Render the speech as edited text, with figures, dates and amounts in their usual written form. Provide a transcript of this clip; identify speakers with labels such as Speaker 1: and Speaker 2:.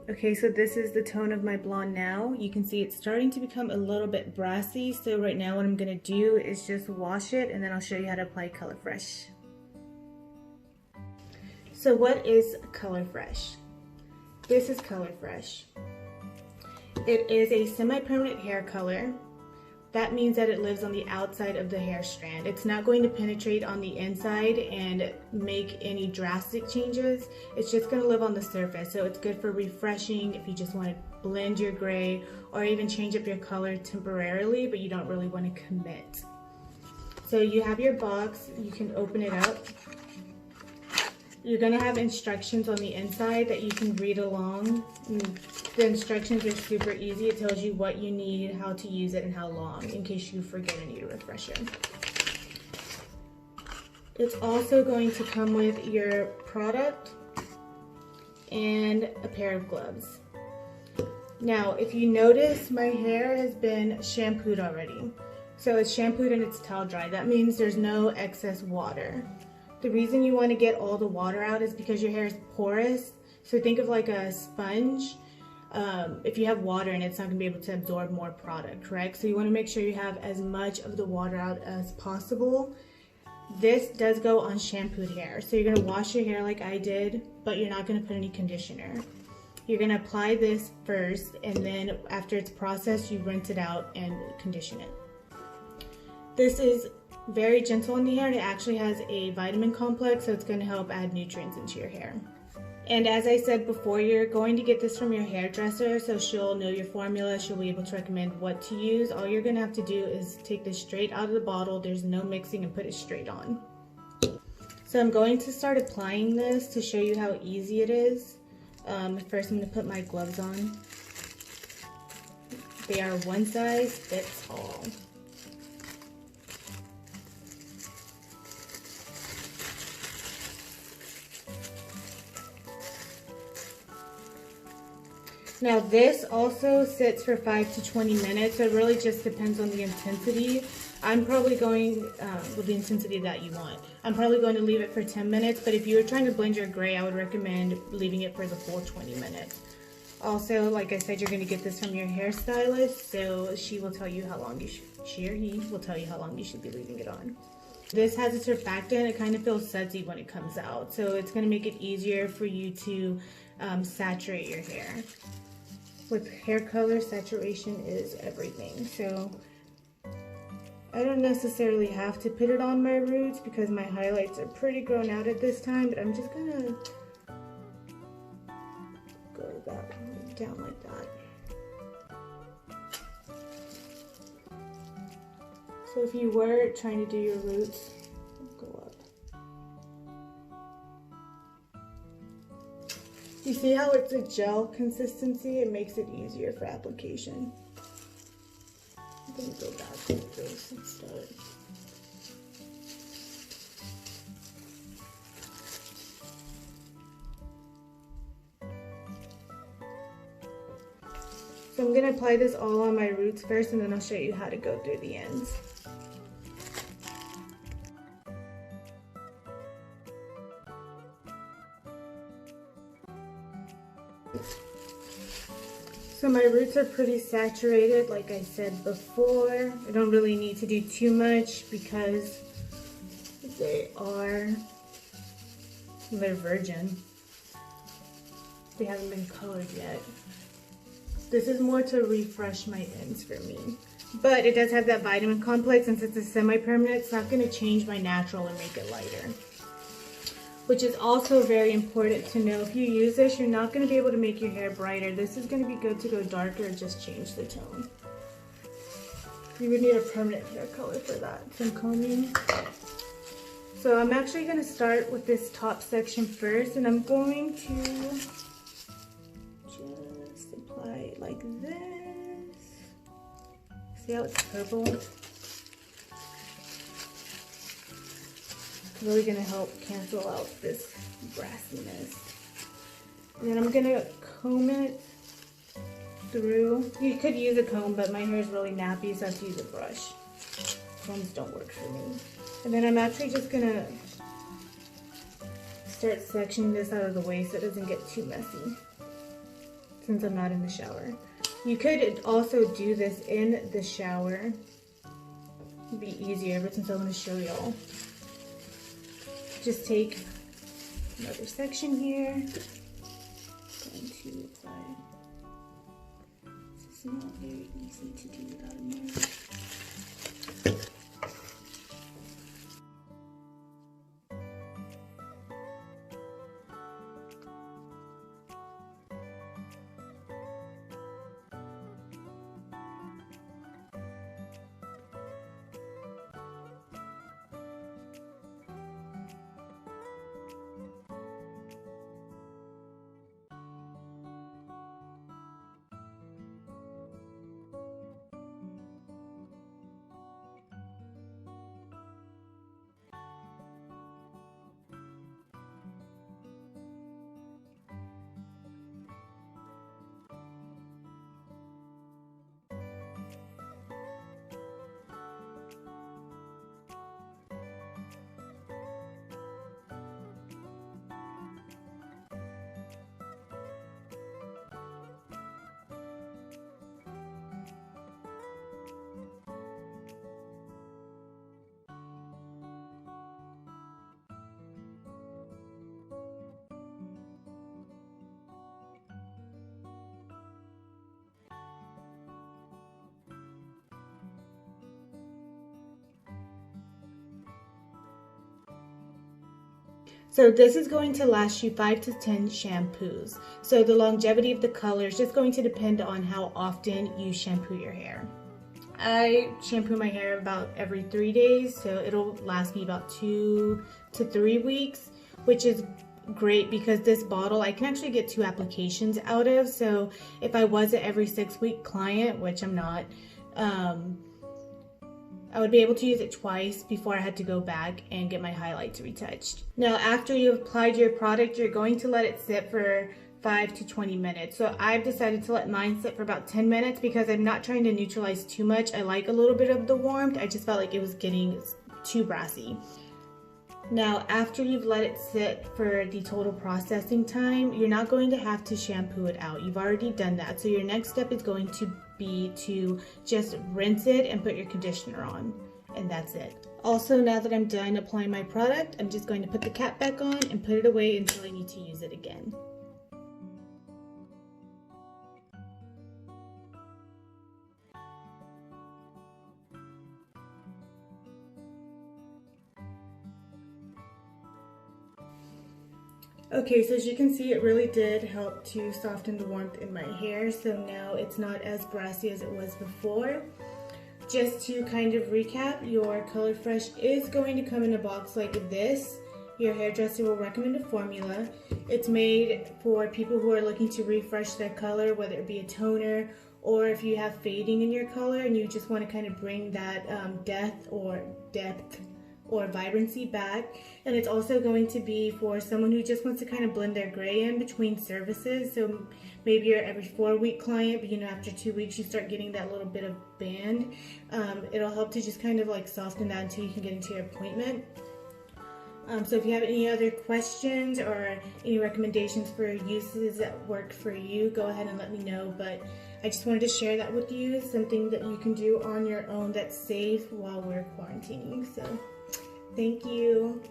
Speaker 1: Okay, so this is the tone of my blonde now. You can see it's starting to become a little bit brassy. So right now what I'm gonna do is just wash it and then I'll show you how to apply Color Fresh. So what is Color Fresh? This is Color Fresh. It is a semi-permanent hair color. That means that it lives on the outside of the hair strand. It's not going to penetrate on the inside and make any drastic changes. It's just going to live on the surface. So it's good for refreshing if you just want to blend your gray or even change up your color temporarily, but you don't really want to commit. So you have your box, you can open it up. You're going to have instructions on the inside that you can read along. The instructions are super easy. It tells you what you need, how to use it, and how long, in case you forget and need a refresher. It's also going to come with your product and a pair of gloves. Now, if you notice, my hair has been shampooed already. So it's shampooed and it's towel dry. That means there's no excess water. The reason you want to get all the water out is because your hair is porous. So think of like a sponge. If you have water in it, it's not going to be able to absorb more product, correct? So you want to make sure you have as much of the water out as possible. This does go on shampooed hair. So you're going to wash your hair like I did, but you're not going to put any conditioner. You're going to apply this first, and then after it's processed, you rinse it out and condition it. This is very gentle on the hair, and it actually has a vitamin complex, so it's going to help add nutrients into your hair. And as I said before, you're going to get this from your hairdresser, so she'll know your formula, she'll be able to recommend what to use. All you're going to have to do is take this straight out of the bottle, there's no mixing, and put it straight on. So I'm going to start applying this to show you how easy it is. First I'm going to put my gloves on. They are one size fits all. Now this also sits for 5 to 20 minutes, so it really just depends on the intensity. I'm probably going with the intensity that you want. I'm probably going to leave it for 10 minutes, but if you were trying to blend your gray, I would recommend leaving it for the full 20 minutes. Also, like I said, you're going to get this from your hairstylist, so she will tell you how long you should, she or he will tell you how long you should be leaving it on. This has a surfactant. It kind of feels sudsy when it comes out, so it's going to make it easier for you to saturate your hair. With hair color, saturation is everything. So I don't necessarily have to put it on my roots because my highlights are pretty grown out at this time, but I'm just gonna go down like that. So if you were trying to do your roots, go up. You see how it's a gel consistency? It makes it easier for application. I'm going to go back to this and start. So I'm going to apply this all on my roots first, and then I'll show you how to go through the ends. So my roots are pretty saturated, like I said before. I don't really need to do too much because they're virgin. They haven't been colored yet. This is more to refresh my ends for me. But it does have that vitamin complex, and since it's semi-permanent, it's not going to change my natural and make it lighter. Which is also very important to know. If you use this, you're not going to be able to make your hair brighter. This is going to be good to go darker or just change the tone. You would need a permanent hair color for that. So I'm combing. So I'm actually going to start with this top section first, and I'm going to just apply it like this. See how it's purple? Really going to help cancel out this brassiness. And then I'm going to comb it through. You could use a comb, but my hair is really nappy, so I have to use a brush. Combs don't work for me. And then I'm actually just going to start sectioning this out of the way so it doesn't get too messy. since I'm not in the shower. You could also do this in the shower. It'd be easier, but since I'm going to show y'all. Just take another section here. Going to apply. This is not very easy to do without a mirror. So this is going to last you 5 to 10 shampoos. So the longevity of the color is just going to depend on how often you shampoo your hair. I shampoo my hair about every 3 days, so it'll last me about 2 to 3 weeks, which is great because this bottle I can actually get 2 applications out of. So if I was an every 6-week client, which I'm not, I would be able to use it twice before I had to go back and get my highlights retouched. Now, after you've applied your product, you're going to let it sit for 5 to 20 minutes. So I've decided to let mine sit for about 10 minutes because I'm not trying to neutralize too much. I like a little bit of the warmth. I just felt like it was getting too brassy. Now, after you've let it sit for the total processing time, you're not going to have to shampoo it out. You've already done that. So your next step is going to be to just rinse it and put your conditioner on, and that's it. Also, now that I'm done applying my product, I'm just going to put the cap back on and put it away until I need to use it again. Okay, so as you can see, it really did help to soften the warmth in my hair, so now it's not as brassy as it was before. Just to kind of recap, your Color Fresh is going to come in a box like this. Your hairdresser will recommend a formula. It's made for people who are looking to refresh their color, whether it be a toner or if you have fading in your color and you just want to kind of bring that depth or vibrancy back. And it's also going to be for someone who just wants to kind of blend their gray in between services. So maybe you're every 4-week client, but you know, after 2 weeks you start getting that little bit of band. It'll help to just kind of like soften that until you can get into your appointment. So if you have any other questions or any recommendations for uses that work for you, go ahead and let me know. But I just wanted to share that with you, something that you can do on your own that's safe while we're quarantining. So thank you.